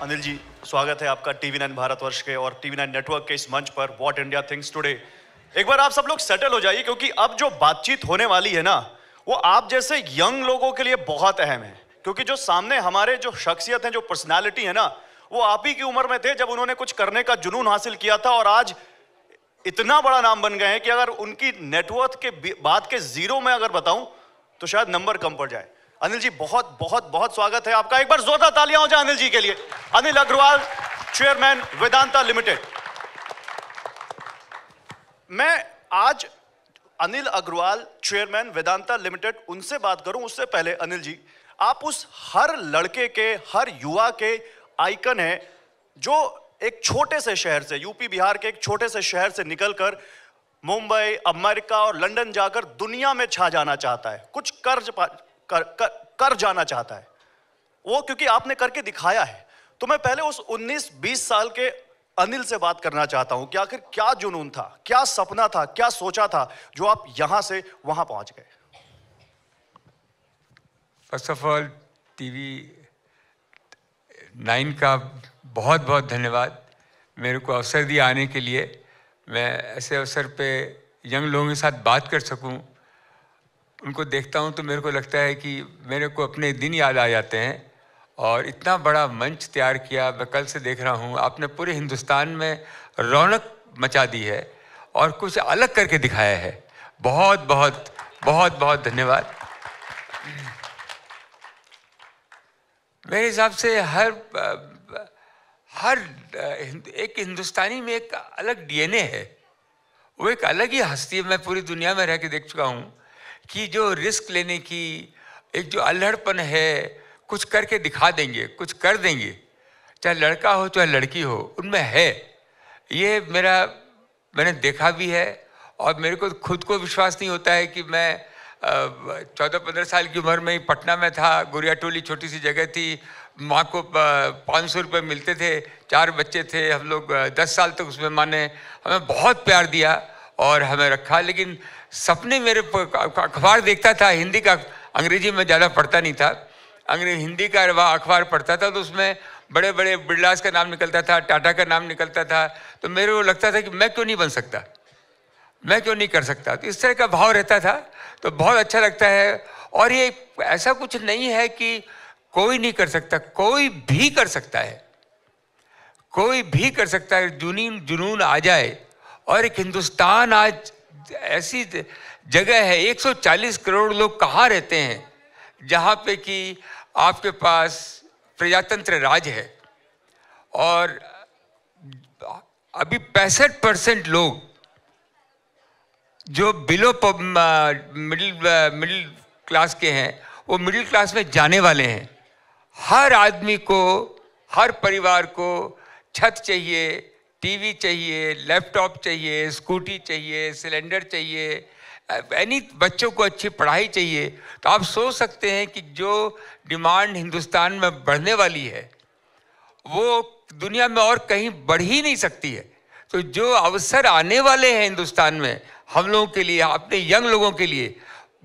अनिल जी, स्वागत है आपका TV9 भारतवर्ष के और TV9 नेटवर्क के इस मंच पर व्हाट इंडिया थिंक्स टुडे। एक बार आप सब लोग सेटल हो जाइए, क्योंकि अब जो बातचीत होने वाली है ना, वो आप जैसे यंग लोगों के लिए बहुत अहम है। क्योंकि जो सामने हमारे जो शख्सियत हैं, जो पर्सनालिटी है ना, वो आप ही की उम्र में थे जब उन्होंने कुछ करने का जुनून हासिल किया था, और आज इतना बड़ा नाम बन गए हैं कि अगर उनकी नेटवर्थ के बाद के जीरो में अगर बताऊं तो शायद नंबर कम पड़ जाए। अनिल जी, बहुत बहुत बहुत स्वागत है आपका। एक बार जोरदार तालियां हो जाए अनिल जी के लिए। Anil Agarwal, chairman Vedanta limited. मैं आज अनिल अग्रवाल, चेयरमैन वेदांता लिमिटेड, उनसे बात करूं उससे पहले अनिल जी, आप उस हर लड़के के, हर युवा के आइकन हैं जो एक छोटे से शहर से, यूपी बिहार के एक छोटे से शहर से निकलकर मुंबई, अमेरिका और लंदन जाकर दुनिया में छा जाना चाहता है, कुछ कर जाना चाहता है वो, क्योंकि आपने करके दिखाया है। तो मैं पहले उस 19-20 साल के अनिल से बात करना चाहता हूं कि आखिर क्या जुनून था, क्या सपना था, क्या सोचा था जो आप यहां से वहां पहुंच गए। फर्स्ट ऑफ ऑल TV9 का बहुत बहुत धन्यवाद, मेरे को अवसर दिया आने के लिए। मैं ऐसे अवसर पे यंग लोगों के साथ बात कर सकूं, उनको देखता हूं तो मेरे को लगता है कि मेरे को अपने दिन याद आ जाते हैं। और इतना बड़ा मंच तैयार किया, मैं कल से देख रहा हूं, आपने पूरे हिंदुस्तान में रौनक मचा दी है और कुछ अलग करके दिखाया है। बहुत बहुत बहुत बहुत धन्यवाद। मेरे हिसाब से हर एक हिंदुस्तानी में एक अलग DNA है, वो एक अलग ही हस्ती है। मैं पूरी दुनिया में रह के देख चुका हूँ कि जो रिस्क लेने की एक जो अल्हड़पन है, कुछ करके दिखा देंगे, कुछ कर देंगे, चाहे लड़का हो चाहे लड़की हो, उनमें है। ये मैंने देखा भी है और मेरे को खुद को विश्वास नहीं होता है कि मैं 14-15 साल की उम्र में ही पटना में था। गुड़िया टोली छोटी सी जगह थी, माँ को 500 रुपये मिलते थे, 4 बच्चे थे हम लोग। 10 साल तक उसमें माँ ने हमें बहुत प्यार दिया और हमें रखा। लेकिन सपने मेरे अखबार देखता था, हिंदी का, अंग्रेजी में ज़्यादा पढ़ता नहीं था, हिंदी का अखबार पढ़ता था, तो उसमें बड़े बड़े बिरलास का नाम निकलता था, टाटा का नाम निकलता था। तो मेरे को लगता था कि मैं क्यों नहीं बन सकता, मैं क्यों नहीं कर सकता। तो इस तरह का भाव रहता था, तो बहुत अच्छा लगता है। और ये ऐसा कुछ नहीं है कि कोई नहीं कर सकता, कोई भी कर सकता है, कोई भी कर सकता है। जुनून आ जाए। और एक हिंदुस्तान आज ऐसी जगह है, 140 करोड़ लोग कहाँ रहते हैं जहाँ पे कि आपके पास प्रजातंत्र राज है। और अभी 65% लोग जो बिलो मिडिल क्लास के हैं, वो मिडिल क्लास में जाने वाले हैं। हर आदमी को, हर परिवार को छत चाहिए, टीवी चाहिए, लैपटॉप चाहिए, स्कूटी चाहिए, सिलेंडर चाहिए, बच्चों को अच्छी पढ़ाई चाहिए। तो आप सोच सकते हैं कि जो डिमांड हिंदुस्तान में बढ़ने वाली है, वो दुनिया में और कहीं बढ़ ही नहीं सकती है। तो जो अवसर आने वाले हैं हिंदुस्तान में हम लोगों के लिए, अपने यंग लोगों के लिए,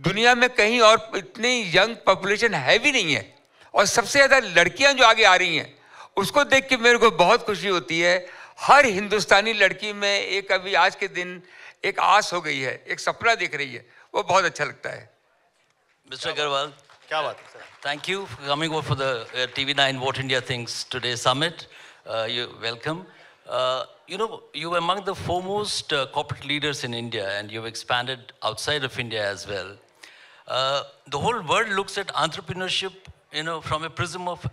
दुनिया में कहीं और इतनी यंग पॉपुलेशन है भी नहीं है। और सबसे ज़्यादा लड़कियां जो आगे आ रही हैं, उसको देख के मेरे को बहुत खुशी होती है। हर हिंदुस्तानी लड़की में एक अभी आज के दिन एक आस हो गई है, एक सपना दिख रही है, वो बहुत अच्छा लगता है। Mr. Agarwal, क्या बात है sir. thank you for coming over for the TV9 What India Thinks Today Summit. You're welcome. You were among the foremost corporate leaders in India, and you've expanded outside of India as well. The whole world looks at entrepreneurship, from a prism of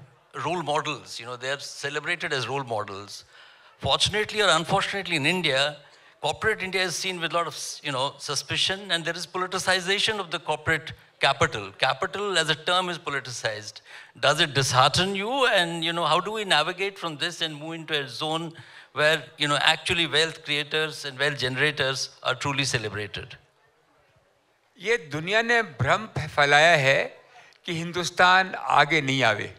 role models. They are celebrated as role models. Fortunately or unfortunately in India, corporate India is seen with a lot of, suspicion, and there is politicization of the corporate capital. Capital as a term is politicized. Does it dishearten you? And, how do we navigate from this and move into a zone where, actually wealth creators and wealth generators are truly celebrated? ये दुनिया ने भ्रम फैलाया है कि हिंदुस्तान आगे नहीं आवे।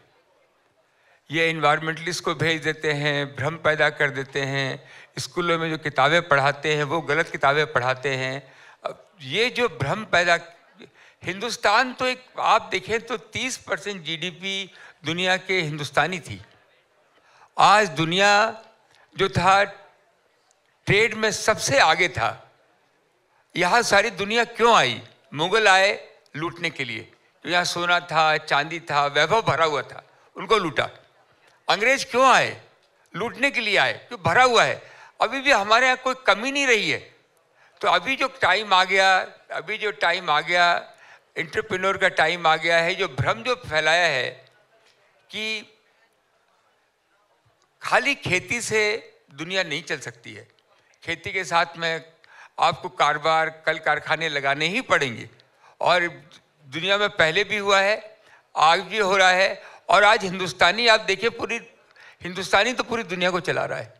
ये इन्वायरमेंटलिस्ट को भेज देते हैं, भ्रम पैदा कर देते हैं, स्कूलों में जो किताबें पढ़ाते हैं वो गलत किताबें पढ़ाते हैं। ये जो भ्रम पैदा, हिंदुस्तान तो एक आप देखें तो 30% GDP दुनिया के हिंदुस्तानी थी। आज दुनिया जो था ट्रेड में सबसे आगे था, यहाँ सारी दुनिया क्यों आई? मुगल आए लूटने के लिए, तो यहाँ सोना था, चांदी था, वैभव भरा हुआ था, उनको लूटा। अंग्रेज क्यों आए? लूटने के लिए आए, क्यों भरा हुआ है। अभी भी हमारे यहाँ कोई कमी नहीं रही है। तो अभी जो टाइम आ गया, एंटरप्रेन्योर का टाइम आ गया है। जो भ्रम जो फैलाया है कि खाली खेती से दुनिया नहीं चल सकती है, खेती के साथ में आपको कारोबार, कल कारखाने लगाने ही पड़ेंगे। और दुनिया में पहले भी हुआ है, आज भी हो रहा है। और आज हिंदुस्तानी, आप देखिए, हिंदुस्तानी तो पूरी दुनिया को चला रहा है।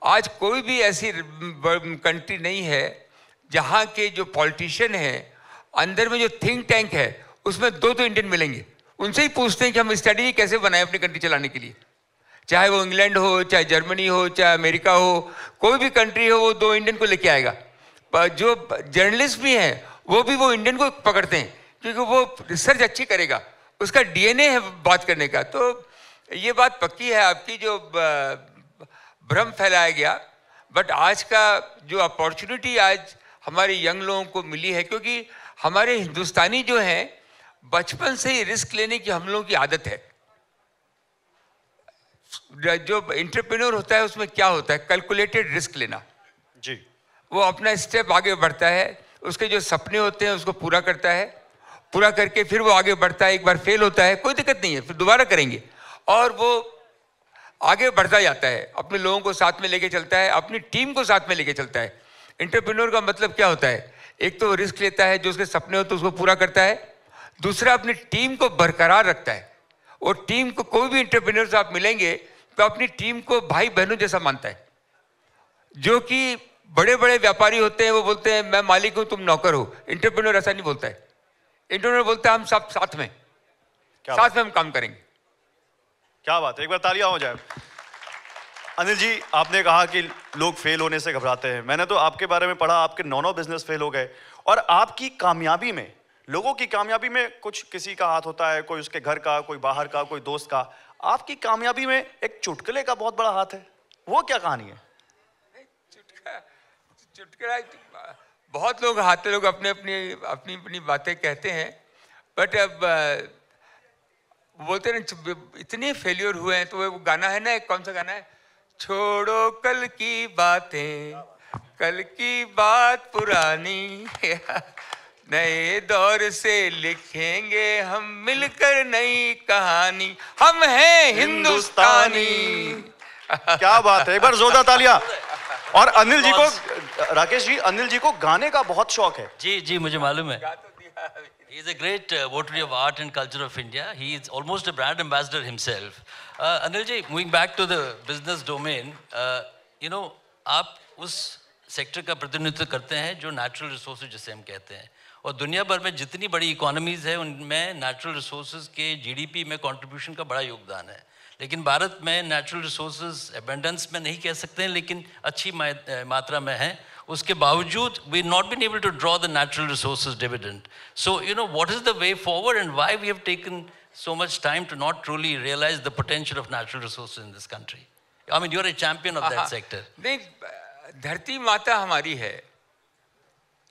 आज कोई भी ऐसी कंट्री नहीं है जहाँ के जो पॉलिटिशियन है, अंदर में जो थिंक टैंक है, उसमें दो इंडियन मिलेंगे। उनसे ही पूछते हैं कि हम स्ट्रेटजी कैसे बनाएं अपनी कंट्री चलाने के लिए। चाहे वो इंग्लैंड हो, चाहे जर्मनी हो, चाहे अमेरिका हो, कोई भी कंट्री हो, वो 2 इंडियन को लेके आएगा। पर जो जर्नलिस्ट भी हैं, वो भी वो इंडियन को पकड़ते हैं, क्योंकि वो रिसर्च अच्छी करेगा, उसका डीएनए है बात करने का। तो ये बात पक्की है आपकी, जो भ्रम फैलाया गया। बट आज का जो अपॉर्चुनिटी आज हमारे यंग लोगों को मिली है, क्योंकि हमारे हिंदुस्तानी जो हैं, बचपन से ही रिस्क लेने की हम लोगों की आदत है। जो एंटरप्रेन्योर होता है उसमें क्या होता है? कैलकुलेटेड रिस्क लेना जी। वो अपना स्टेप आगे बढ़ता है, उसके जो सपने होते हैं उसको पूरा करता है, पूरा करके फिर वो आगे बढ़ता है। एक बार फेल होता है, कोई दिक्कत नहीं है, फिर दोबारा करेंगे, और वो आगे बढ़ता जाता है, अपने लोगों को साथ में लेके चलता है, अपनी टीम को साथ में लेके चलता है। एंटरप्रेन्योर का मतलब क्या होता है? एक तो रिस्क लेता है, जो उसके सपने होते हैं उसको पूरा करता है। दूसरा, अपनी टीम को बरकरार रखता है। और टीम को, कोई भी एंटरप्रेन्योर से आप मिलेंगे तो अपनी टीम को भाई बहनों जैसा मानता है। जो कि बड़े बड़े व्यापारी होते हैं, वो बोलते हैं मैं मालिक हूं, तुम नौकर हो। एंटरप्रेन्योर ऐसा नहीं बोलता है। एंटरप्रेन्योर बोलता है हम सब साथ में हम काम करेंगे। क्या बात है, एक बार तालियां हो जाए। अनिल जी, आपने कहा कि लोग फेल होने से घबराते हैं। मैंने तो आपके बारे में पढ़ा, आपके 9 बिजनेस फेल हो गए, और आपकी कामयाबी में, लोगों की कामयाबी में कुछ किसी का हाथ होता है, कोई उसके घर का, कोई बाहर का, कोई दोस्त का। आपकी कामयाबी में एक चुटकुले का बहुत बड़ा हाथ है। वो क्या कहानी है? चुटकुला बहुत लोग आते, लोग अपनी बातें कहते हैं, बट अब बोलते हैं इतने फेलियर हुए हैं। तो वो गाना है ना, कौन सा गाना है? छोड़ो कल की बातें, कल की बात पुरानी, नए दौर से लिखेंगे हम मिलकर नई कहानी, हम हैं हिंदुस्तानी। क्या बात है, एक बार जोरदार तालियां। और अनिल जी को, राकेश जी, अनिल जी को गाने का बहुत शौक है। जी जी, मुझे मालूम है। He is a great votary of art and culture of India. He is almost a brand ambassador himself. Anil ji, moving back to the business domain, आप उस सेक्टर का प्रतिनिधित्व करते हैं जो नेचुरल रिसोर्सेज जिसे हम कहते हैं, और दुनिया भर में जितनी बड़ी इकोनॉमीज है उनमें नेचुरल रिसोर्सेज के जीडीपी में कंट्रीब्यूशन का बड़ा योगदान है। लेकिन भारत में नेचुरल रिसोर्सेज एबंडेंस में नहीं कह सकते हैं, लेकिन अच्छी मात्रा में है। उसके बावजूद we not been able to draw the natural resources dividend. So what is the way forward and why we have taken so much time to not truly realize the potential of natural resources in this country? I mean, you're a champion of that sector. नहीं, धरती माता हमारी है।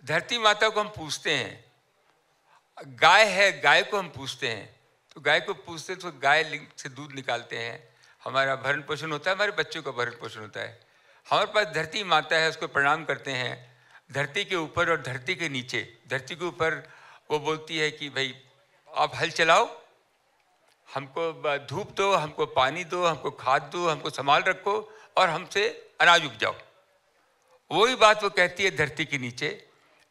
धरती माता को हम पूछते हैं। गाय है, गाय को हम पूछते हैं, तो गाय को पूछते तो गाय से दूध निकालते हैं, हमारा भरण पोषण होता है, हमारे बच्चों का भरण पोषण होता है। हमारे पास धरती माता है, उसको प्रणाम करते हैं। धरती के ऊपर और धरती के नीचे, धरती के ऊपर वो बोलती है कि भाई आप हल चलाओ, हमको धूप दो, हमको पानी दो, हमको खाद दो, हमको संभाल रखो और हमसे अनाज उपजाओ। वही बात वो कहती है धरती के नीचे।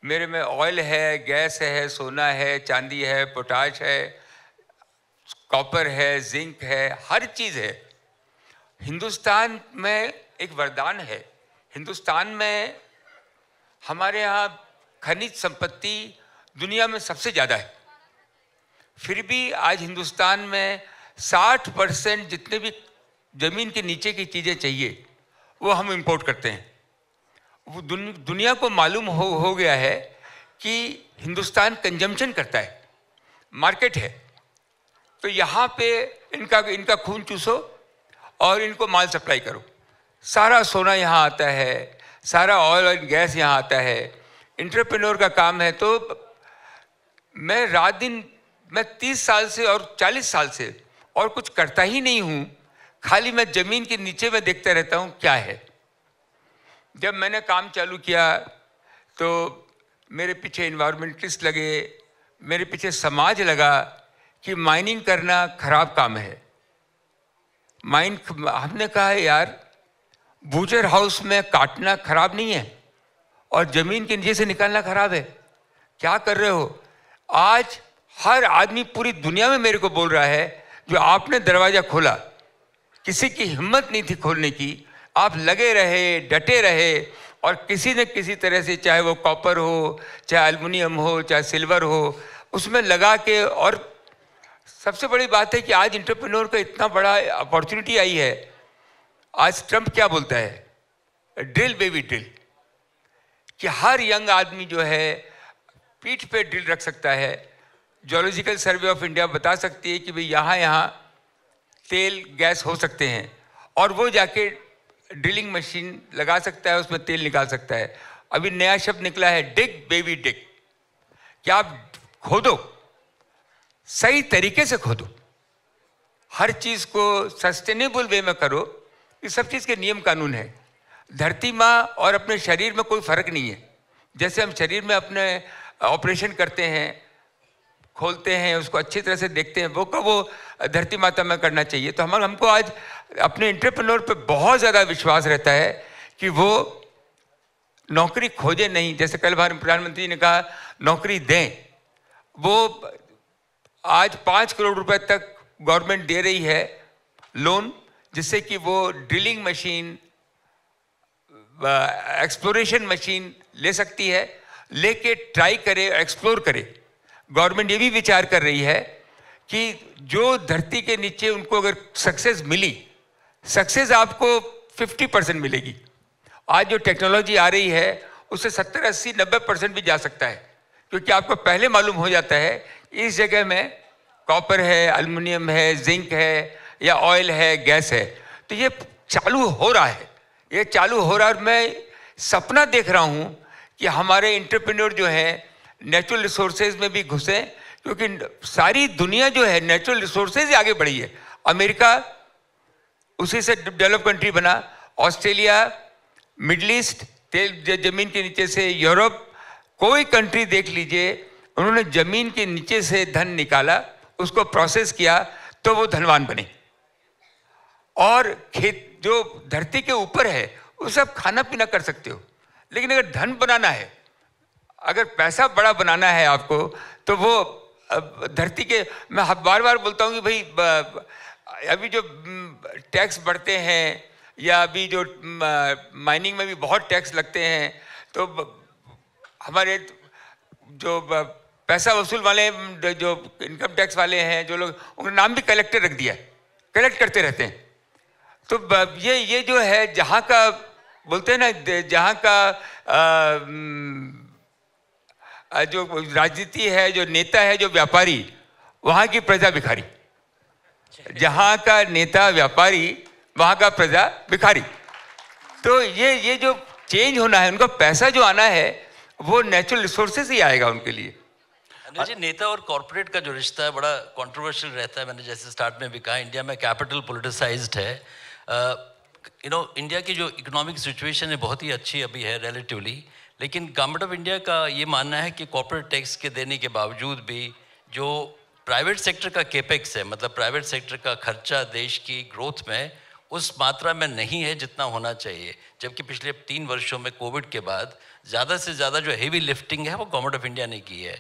मेरे में ऑयल है, गैस है, सोना है, चांदी है, पोटाश है, कॉपर है, जिंक है, हर चीज़ है। हिंदुस्तान में एक वरदान है। हिंदुस्तान में हमारे यहाँ खनिज संपत्ति दुनिया में सबसे ज़्यादा है। फिर भी आज हिंदुस्तान में 60% जितने भी ज़मीन के नीचे की चीज़ें चाहिए वो हम इंपोर्ट करते हैं। वो दुनिया को मालूम हो गया है कि हिंदुस्तान कंजम्पशन करता है, मार्केट है। तो यहाँ पे इनका खून चूसो और इनको माल सप्लाई करो। सारा सोना यहाँ आता है, सारा ऑयल और गैस यहाँ आता है। एंटरप्रेन्योर का काम है। तो मैं रात दिन, मैं 30 साल से और 40 साल से और कुछ करता ही नहीं हूँ, खाली मैं ज़मीन के नीचे में देखता रहता हूँ क्या है। जब मैंने काम चालू किया तो मेरे पीछे इन्वायरमेंटलिस्ट लगे, मेरे पीछे समाज लगा कि माइनिंग करना खराब काम है। हमने कहा यार, बूचर हाउस में काटना खराब नहीं है और ज़मीन के नीचे से निकालना खराब है। क्या कर रहे हो? आज हर आदमी पूरी दुनिया में मेरे को बोल रहा है, जो आपने दरवाज़ा खोला, किसी की हिम्मत नहीं थी खोलने की, आप लगे रहे, डटे रहे और किसी न किसी तरह से, चाहे वो कॉपर हो, चाहे एल्युमिनियम हो, चाहे सिल्वर हो, उसमें लगा के। और सबसे बड़ी बात है कि आज एंटरप्रेन्योर का इतना बड़ा अपॉर्चुनिटी आई है। आज ट्रम्प क्या बोलता है? ड्रिल बेबी ड्रिल, कि हर यंग आदमी जो है पीठ पे ड्रिल रख सकता है। जियोलॉजिकल सर्वे ऑफ इंडिया बता सकती है कि भाई यहाँ तेल गैस हो सकते हैं, और वो जाके ड्रिलिंग मशीन लगा सकता है, उसमें तेल निकाल सकता है। अभी नया शब्द निकला है, डिग बेबी डिग, कि आप खोदो, सही तरीके से खोदो, हर चीज़ को सस्टेनेबल वे में करो। ये सब चीज़ के नियम कानून है। धरती माँ और अपने शरीर में कोई फ़र्क नहीं है। जैसे हम शरीर में अपने ऑपरेशन करते हैं, खोलते हैं, उसको अच्छी तरह से देखते हैं, वो धरती माता में करना चाहिए। तो हमको आज अपने एंटरप्रेन्योर पे बहुत ज़्यादा विश्वास रहता है कि वो नौकरी खोजे नहीं। जैसे कल भारत प्रधानमंत्री ने कहा नौकरी दें, वो आज 5 करोड़ रुपए तक गवर्नमेंट दे रही है लोन, जिससे कि वो ड्रिलिंग मशीन, एक्सप्लोरेशन मशीन ले सकती है, लेके ट्राई करे, एक्सप्लोर करे। गवर्नमेंट ये भी विचार कर रही है कि जो धरती के नीचे उनको अगर सक्सेस मिली, सक्सेस आपको 50% मिलेगी। आज जो टेक्नोलॉजी आ रही है उससे 70, 80, 90% भी जा सकता है, क्योंकि आपको पहले मालूम हो जाता है इस जगह में कॉपर है, एल्युमिनियम है, जिंक है, या ऑयल है, गैस है। तो ये चालू हो रहा है, ये चालू हो रहा है। और मैं सपना देख रहा हूँ कि हमारे एंटरप्रेन्योर जो हैं नेचुरल रिसोर्सेज में भी घुसे, क्योंकि सारी दुनिया जो है नेचुरल रिसोर्सेज ही आगे बढ़ी है। अमेरिका उसी से डेवलप कंट्री बना, ऑस्ट्रेलिया, मिडल ईस्ट, तेल जमीन के नीचे से, यूरोप, कोई कंट्री देख लीजिए, उन्होंने जमीन के नीचे से धन निकाला, उसको प्रोसेस किया, तो वो धनवान बने। और खेत जो धरती के ऊपर है वो सब खाना पीना कर सकते हो, लेकिन अगर धन बनाना है, अगर पैसा बड़ा बनाना है आपको, तो वो धरती के, मैं बार बार बोलता हूँ कि भाई अभी जो टैक्स बढ़ते हैं, या अभी जो माइनिंग में भी बहुत टैक्स लगते हैं, तो हमारे जो पैसा वसूल वाले, जो इनकम टैक्स वाले हैं, जो लोग, उनका नाम भी कलेक्टर रख दिया है, कलेक्ट करते रहते हैं। तो ये जो है, जहाँ का बोलते हैं ना, जहाँ का जो राजनीति है, जो नेता है, जो व्यापारी, वहाँ की प्रजा भिखारी। जहाँ का नेता व्यापारी, वहाँ का प्रजा भिखारी। तो ये जो चेंज होना है, उनका पैसा जो आना है, वो नेचुरल रिसोर्सेज ही आएगा उनके लिए। अनिल जी, नेता और कॉर्पोरेट का जो रिश्ता है बड़ा कंट्रोवर्शियल रहता है। मैंने जैसे स्टार्ट में भी कहा, इंडिया में कैपिटल पॉलिटिसाइज्ड है। इंडिया की जो इकोनॉमिक सिचुएशन है बहुत ही अच्छी अभी है रिलेटिवली, लेकिन गवर्नमेंट ऑफ इंडिया का ये मानना है कि कॉर्पोरेट टैक्स के देने के बावजूद भी जो प्राइवेट सेक्टर का केपेक्स है, मतलब प्राइवेट सेक्टर का खर्चा देश की ग्रोथ में उस मात्रा में नहीं है जितना होना चाहिए। जबकि पिछले 3 वर्षों में कोविड के बाद ज़्यादा से ज़्यादा जो हेवी लिफ्टिंग है वो गवर्नमेंट ऑफ इंडिया ने की है।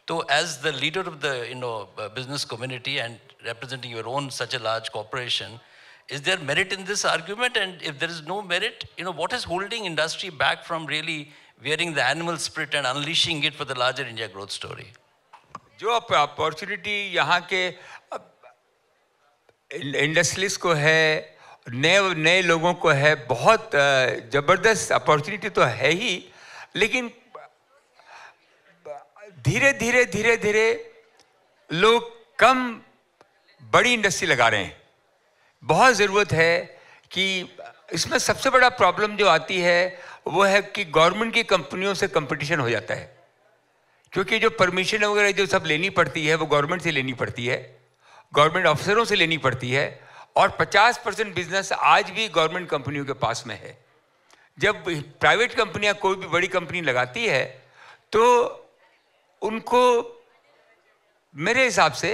तो as the leader of the business community and representing your own such a large corporation, is there merit in this argument? And if there is no merit, what is holding industry back from really wearing the animal spirit and unleashing it for the larger India growth story? जो opportunity यहाँ के industrialist को है, नए लोगों को है, बहुत ज़बरदस्त अपॉर्चुनिटी तो है ही, लेकिन धीरे धीरे लोग कम बड़ी इंडस्ट्री लगा रहे हैं। बहुत ज़रूरत है कि इसमें सबसे बड़ा प्रॉब्लम जो आती है वो है कि गवर्नमेंट की कंपनियों से कंपटीशन हो जाता है, क्योंकि जो परमिशन वगैरह जो सब लेनी पड़ती है वो गवर्नमेंट से लेनी पड़ती है, गवर्नमेंट अफसरों से लेनी पड़ती है, और 50% बिजनेस आज भी गवर्नमेंट कंपनियों के पास में है। जब प्राइवेट कंपनियां कोई भी बड़ी कंपनी लगाती है तो उनको मेरे हिसाब से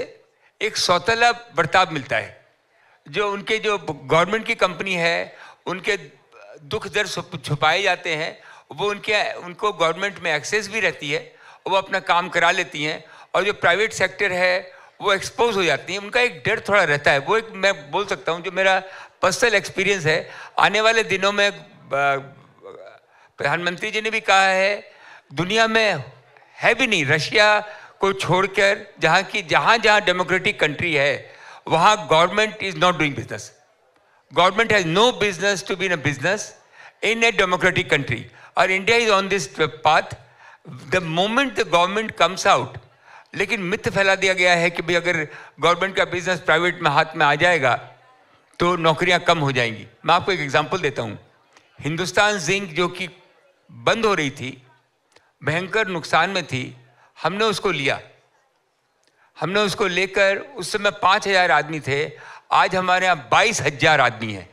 एक सौतेला बर्ताव मिलता है। जो उनके जो गवर्नमेंट की कंपनी है उनके दुख दर्द छुपाए जाते हैं, वो उनको गवर्नमेंट में एक्सेस भी रहती है, वो अपना काम करा लेती हैं, और जो प्राइवेट सेक्टर है वो एक्सपोज हो जाती हैं। उनका एक डर थोड़ा रहता है। वो एक मैं बोल सकता हूँ जो मेरा पर्सनल एक्सपीरियंस है। आने वाले दिनों में प्रधानमंत्री जी ने भी कहा है, दुनिया में है भी नहीं रशिया को छोड़कर जहाँ डेमोक्रेटिक कंट्री है वहाँ government is not doing business. Government has no business to be in a business in a democratic country, और India is on this path. The moment the government comes out, लेकिन myth फैला दिया गया है कि भाई अगर गवर्नमेंट का बिजनेस प्राइवेट में हाथ में आ जाएगा तो नौकरियां कम हो जाएंगी। मैं आपको एक एग्जांपल देता हूं। हिंदुस्तान जिंक जो कि बंद हो रही थी, भयंकर नुकसान में थी, हमने उसको लिया। हमने उसको लेकर, उस समय 5,000 आदमी थे, आज हमारे यहाँ 22,000 आदमी हैं।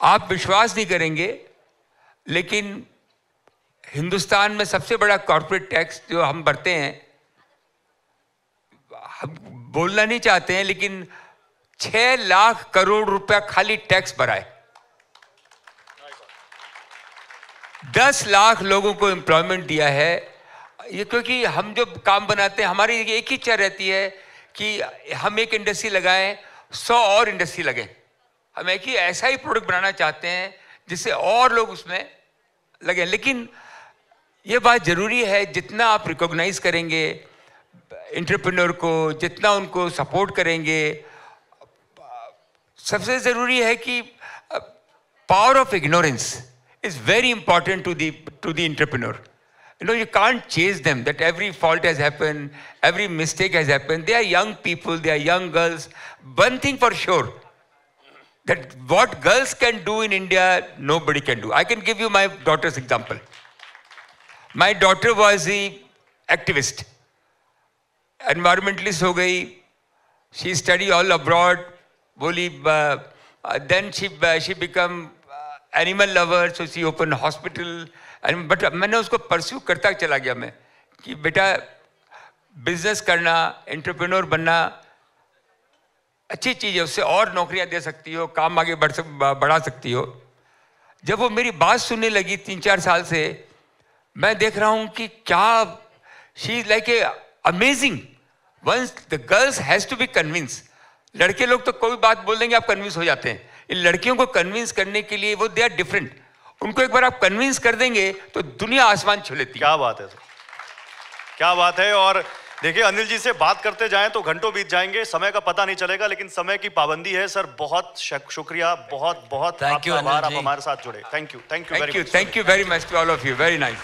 आप विश्वास नहीं करेंगे, लेकिन हिंदुस्तान में सबसे बड़ा कॉर्पोरेट टैक्स जो हम भरते हैं, हम बोलना नहीं चाहते हैं, लेकिन 6 लाख करोड़ रुपया खाली टैक्स भरा है। 10 लाख लोगों को एम्प्लॉयमेंट दिया है। ये क्योंकि हम जो काम बनाते हैं, हमारी एक ही इच्छा रहती है कि हम एक इंडस्ट्री लगाएं, 100 और इंडस्ट्री लगें। हम एक ही ऐसा ही प्रोडक्ट बनाना चाहते हैं जिससे और लोग उसमें लगें। लेकिन ये बात ज़रूरी है, जितना आप रिकॉग्नाइज करेंगे एंटरप्रेन्योर को, जितना उनको सपोर्ट करेंगे, सबसे ज़रूरी है कि power of ignorance is very important to the entrepreneur. You know, you can't chase them that every fault has happened, every mistake has happened. They are young people, they are young girls. One thing for sure, that what girls can do in India, nobody can do. I can give you my daughter's example. My daughter was the activist, environmentalist हो गई, she studied all abroad, बोली, then she become animal lover, so she open hospital. But मैंने उसको pursue करता चला गया मैं कि बेटा बिजनेस करना, एंटरप्रेन्योर बनना अच्छी चीज़ है, उससे और नौकरियां दे सकती हो, काम आगे बढ़ा सकती हो। जब वो मेरी बात सुनने लगी 3-4 साल से, मैं देख रहा हूँ कि क्या she is like a amazing. Once the girls has to be convince. लड़के लोग तो कोई बात बोल देंगे, आप कन्विंस हो जाते हैं। इन लड़कियों को कन्विंस करने के लिए वो दे आर डिफरेंट। उनको एक बार आप कन्विंस कर देंगे तो दुनिया आसमान छू लेती है। क्या बात है सर, क्या बात है। और देखिए, अनिल जी से बात करते जाएं तो घंटों बीत जाएंगे, समय का पता नहीं चलेगा, लेकिन समय की पाबंदी है। सर बहुत शुक्रिया, बहुत बहुत थैंक यू, आभार, आप हमारे साथ जुड़े। Thank you very much. Thank you very much to all of you. Very nice.